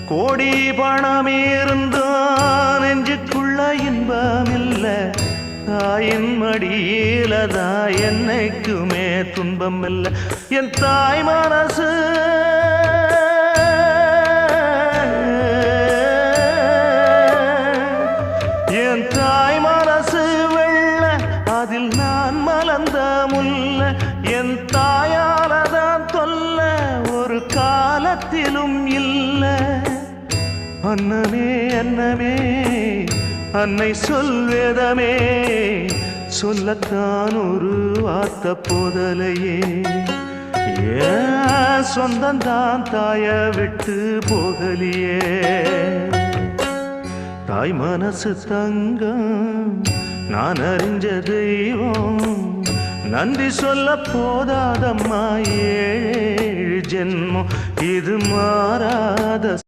கோடி பணம் இருந்தான் நெஞ்சுக்குள்ள இன்பம் இல்ல தாயின் மடியிலதான் என்னைக்குமே துன்பம் இல்ல என் தாய் மனசு என் தாய் மனசு வெள்ள அதில் நான் மலர்ந்த முல்ல என் தாயாலதான் தொல்ல ஒரு காலத்திலும் இல்ல அன்னமே அன்னமே அன்னை சொல்வேதமே சொல்லத்தான் ஒரு வார்த்தை போதலையே ஏன் சொந்தந்தான் தாய விட்டு போகலியே தாய் மனசு தங்கம் நான் அறிஞ்ச தெய்வம் நன்றி சொல்ல போதாதம்மா ஏழு ஜென்மம் இது மாறாத